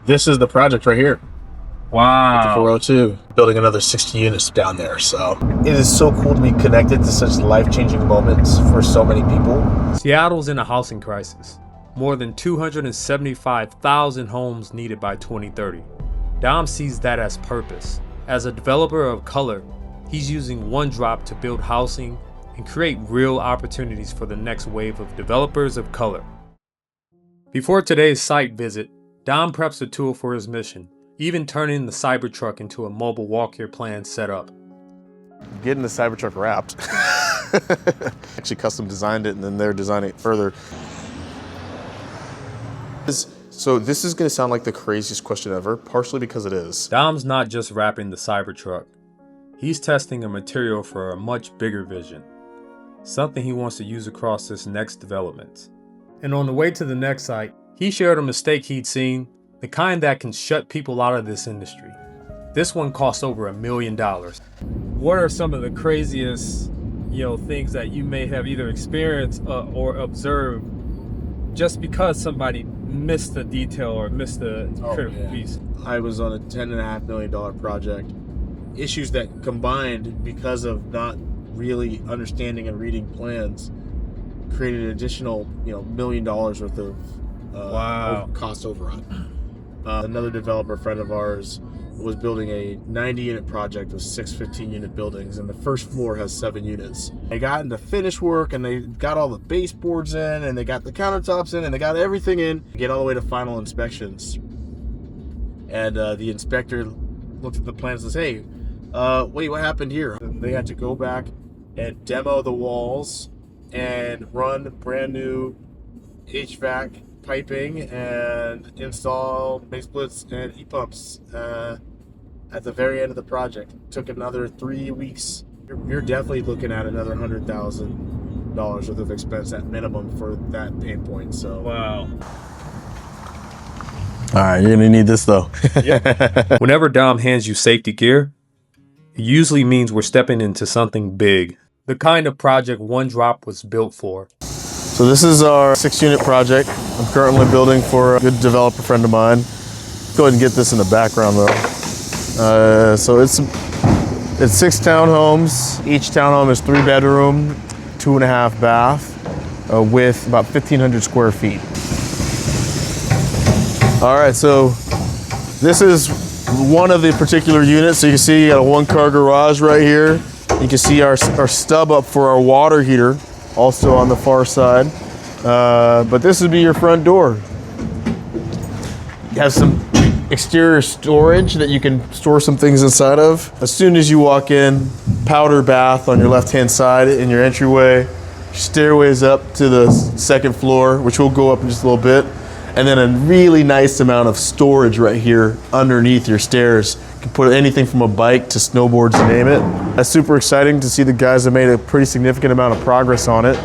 This is the project right here. Wow. 402, building another 60 units down there. So it is so cool to be connected to such life-changing moments for so many people. Seattle's in a housing crisis. More than 275,000 homes needed by 2030. Dom sees that as purpose. As a developer of color, he's using one drop to build housing and create real opportunities for the next wave of developers of color. Before today's site visit, Dom preps the tool for his mission, even turning the Cybertruck into a mobile walk-here plan setup. Getting the Cybertruck wrapped. Actually custom designed it and then they're designing it further. So this is gonna sound like the craziest question ever, partially because it is. Dom's not just wrapping the Cybertruck. He's testing a material for a much bigger vision. Something he wants to use across this next development. And on the way to the next site, he shared a mistake he'd seen, the kind that can shut people out of this industry. This one cost over $1 million. What are some of the craziest, things that you may have either experienced or observed just because somebody missed a detail or missed a critical piece? I was on a $10.5 million project. Issues that combined because of not really understanding and reading plans created an additional, $1 million worth of cost overrun. Another developer friend of ours was building a 90-unit project with 6 15-unit buildings, and the first floor has 7 units. They got into finish work, and they got all the baseboards in, and they got the countertops in, and they got everything in. Get all the way to final inspections. And the inspector looked at the plans and says, hey, wait, what happened here? And they had to go back and demo the walls and run brand new HVAC piping and install base splits and heat pumps at the very end of the project. It took another 3 weeks. You're definitely looking at another $100,000 worth of expense at minimum for that pain point. So Wow. All right, you're gonna need this though. Whenever Dom hands you safety gear, it usually means we're stepping into something big. The kind of project One Drop was built for. So this is our 6-unit project. I'm currently building for a good developer friend of mine. Go ahead and get this in the background though. So it's 6 townhomes. Each townhome is 3-bedroom, 2.5 bath, with about 1,500 square feet. All right, so this is one of the particular units. So you can see you got a 1-car garage right here. You can see our stub up for our water heater, also on the far side. But this would be your front door. You have some exterior storage that you can store some things inside of. As soon as you walk in, powder bath on your left-hand side in your entryway, stairways up to the 2nd floor, which will go up in just a little bit. And then a really nice amount of storage right here underneath your stairs. You can put anything from a bike to snowboards, you name it. That's super exciting to see the guys have made a pretty significant amount of progress on it.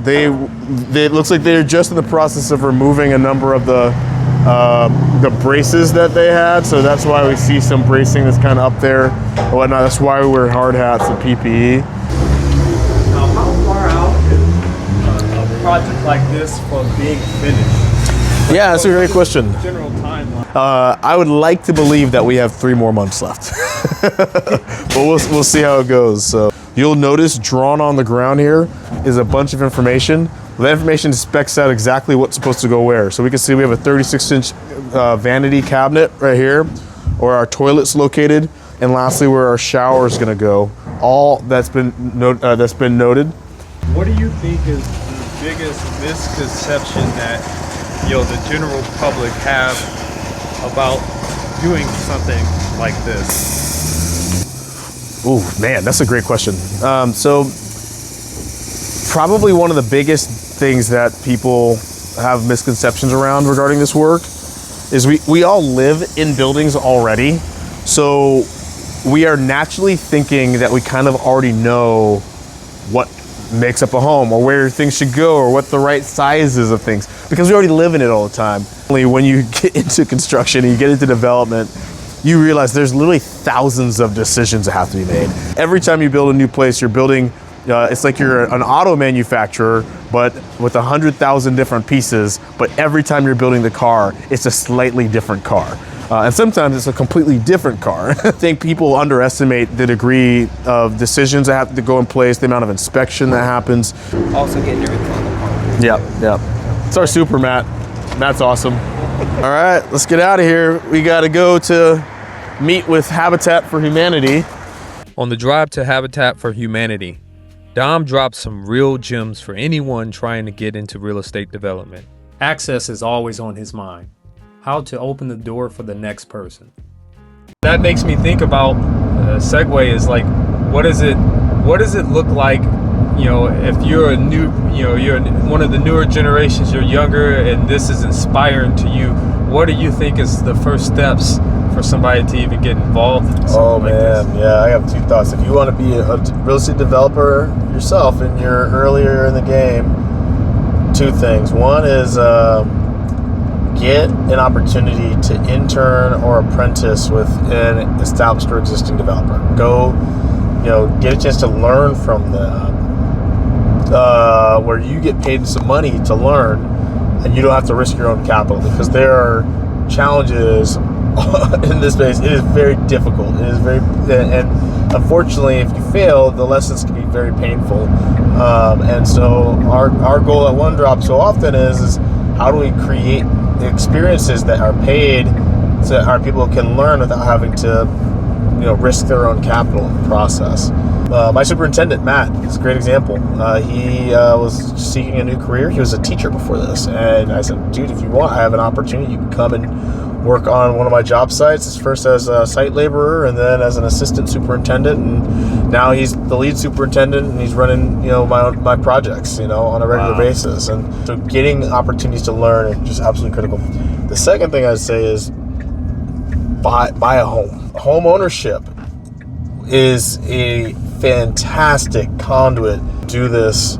It looks like they're just in the process of removing a number of the braces that they had. So that's why we see some bracing that's kind of up there and whatnot. That's why we wear hard hats and PPE. Now, how far out is a project like this from being finished? Yeah, that's a great question. General timeline. I would like to believe that we have 3 more months left, but we'll see how it goes. So you'll notice drawn on the ground here is a bunch of information. That information specs out exactly what's supposed to go where. So we can see we have a 36-inch vanity cabinet right here, where our toilet's located, and lastly where our shower is going to go. All that's been noted. What do you think is the biggest misconception that the general public have about doing something like this? Oh man, that's a great question. So probably one of the biggest things that people have misconceptions around regarding this work is we all live in buildings already. So we are naturally thinking that we kind of already know what makes up a home or where things should go or what the right size is of things, because we already live in it all the time. Only when you get into construction and you get into development, you realize there's literally thousands of decisions that have to be made. Every time you build a new place, you're building It's like you're an auto manufacturer, but with 100,000 different pieces. But every time you're building the car, it's a slightly different car. And sometimes it's a completely different car. I think people underestimate the degree of decisions that have to go in place, the amount of inspection that happens. Also getting everything on the car. Yep. It's our super Matt. Matt's awesome. All right, let's get out of here. We got to go to meet with Habitat for Humanity. On the drive to Habitat for Humanity, Dom drops some real gems for anyone trying to get into real estate development. Access is always on his mind. How to open the door for the next person. That makes me think about segue is like, what does it look like, if you're a new, you're one of the newer generations, you're younger, and this is inspiring to you. What do you think is the first steps for somebody to even get involved in something like this? Yeah, I have two thoughts. If you want to be a real estate developer yourself and you're earlier in the game, two things. One is get an opportunity to intern or apprentice with an established or existing developer. Go, get a chance to learn from them, where you get paid some money to learn, and you don't have to risk your own capital, because there are challenges in this space. It is very difficult. It is and unfortunately, if you fail, the lessons can be very painful. And so our goal at One Drop so often is how do we create experiences that are paid so our people can learn without having to risk their own capital in the process. My superintendent, Matt, is a great example. He was seeking a new career. He was a teacher before this, and I said, dude, if you want, I have an opportunity. You can come and work on one of my job sites, first as a site laborer and then as an assistant superintendent, and now he's the lead superintendent, and he's running my projects on a regular basis. And so getting opportunities to learn is just absolutely critical. The second thing I'd say is buy a home. Home ownership is a fantastic conduit to do this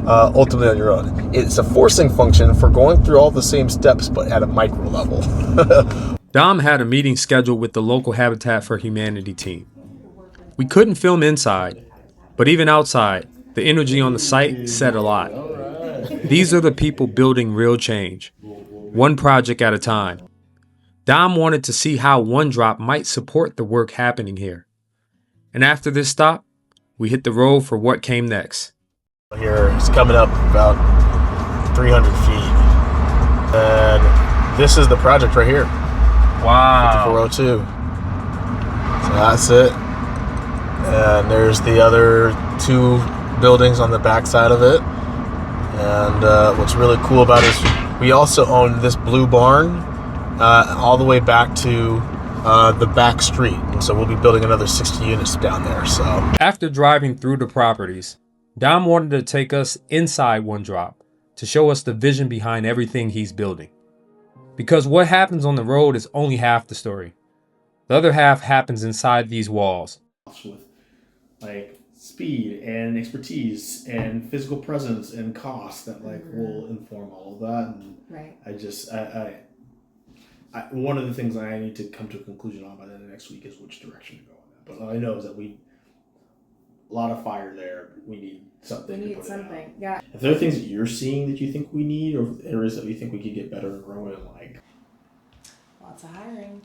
ultimately on your own. It's a forcing function for going through all the same steps, but at a micro level. Dom had a meeting scheduled with the local Habitat for Humanity team. We couldn't film inside, but even outside, the energy on the site said a lot. These are the people building real change, one project at a time. Dom wanted to see how One Drop might support the work happening here. And after this stop, we hit the road for what came next. Here, it's coming up about 300 feet. And this is the project right here. Wow. 5402. So that's it. And there's the other two buildings on the back side of it. And what's really cool about it is we also own this blue barn all the way back to the back street. And so we'll be building another 60 units down there. So after driving through the properties, Dom wanted to take us inside One Drop to show us the vision behind everything he's building. Because what happens on the road is only half the story. The other half happens inside these walls. With like speed and expertise and physical presence and cost that will inform all of that. And right. I one of the things I need to come to a conclusion on by the next week is which direction to go on that. But all I know is that a lot of fire there. We need something. We need something. Yeah. If there are things that you're seeing that you think we need, or areas that we think we could get better and growing, Lots of hiring.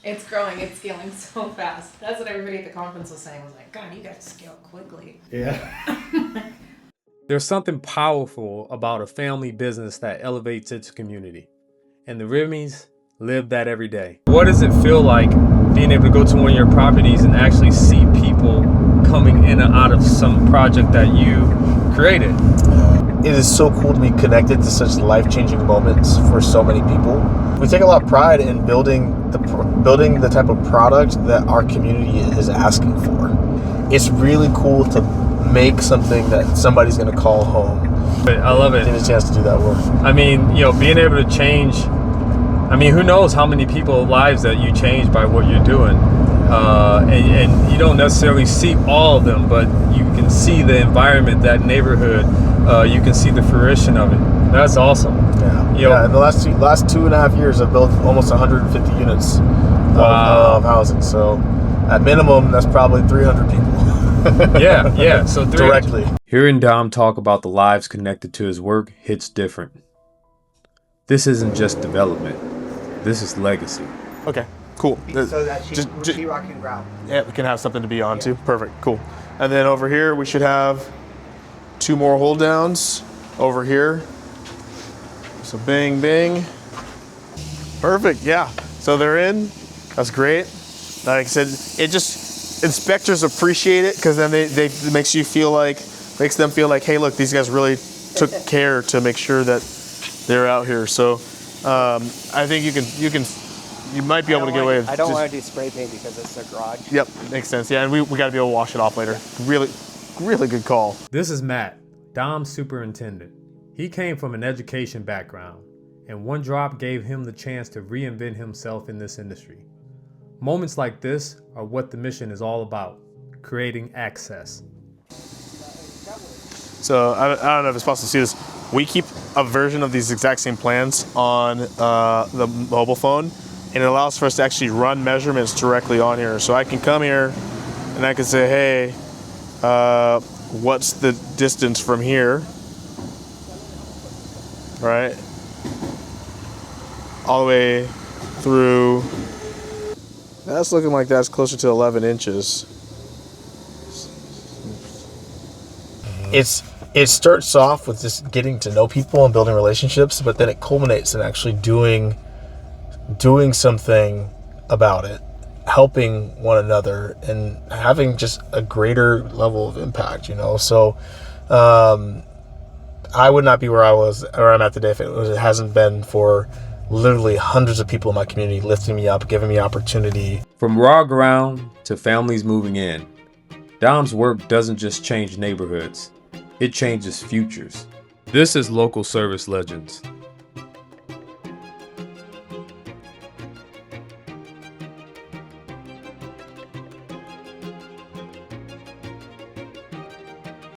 It's growing. It's scaling so fast. That's what everybody at the conference was saying. Was like, God, you got to scale quickly. Yeah. There's something powerful about a family business that elevates its community. And the Remys live that every day. What does it feel like being able to go to one of your properties and actually see people coming in and out of some project that you created? it is so cool to be connected to such life-changing moments for so many people. We take a lot of pride in building the type of product that our community is asking for. It's really cool to make something that somebody's going to call home. I love it. Getting a chance to do that work. I mean, being able to change. I mean, who knows how many people's lives that you change by what you're doing. And you don't necessarily see all of them, but you can see the environment, that neighborhood. You can see the fruition of it. That's awesome. Yeah. In the last 2.5 years, I've built almost 150 units of housing. So at minimum, that's probably 300 people. Yeah. So directly. Hearing Dom talk about the lives connected to his work hits different. This isn't just development. This is legacy. Okay, cool. So that sheetrock can grout. Yeah, we can have something to be on too. Perfect, cool. And then over here, we should have 2 more hold downs over here. So bing, bing. Perfect, yeah. So they're in, that's great. Like I said, inspectors appreciate it because then it makes them feel like, hey, look, these guys really took care to make sure that they're out here. So I think you might be able to get away with I don't want to do spray paint because it's a garage. Yep, makes sense. Yeah, and we got to be able to wash it off later. Really good call. This is Matt, Dom's superintendent. He came from an education background, and one drop gave him the chance to reinvent himself in this industry. Moments like this are what the mission is all about, creating access. So I don't know if it's possible to see this. We keep a version of these exact same plans on the mobile phone, and it allows for us to actually run measurements directly on here. So I can come here and I can say, hey, what's the distance from here, right? All the way through. That's looking like that's closer to 11 inches. It starts off with just getting to know people and building relationships, but then it culminates in actually doing something about it, helping one another, and having just a greater level of impact, you know. So I would not be where I'm at today if it hasn't been for literally hundreds of people in my community lifting me up, giving me opportunity. From raw ground to families moving in, Dom's work doesn't just change neighborhoods, it changes futures. This is Local Service Legendz.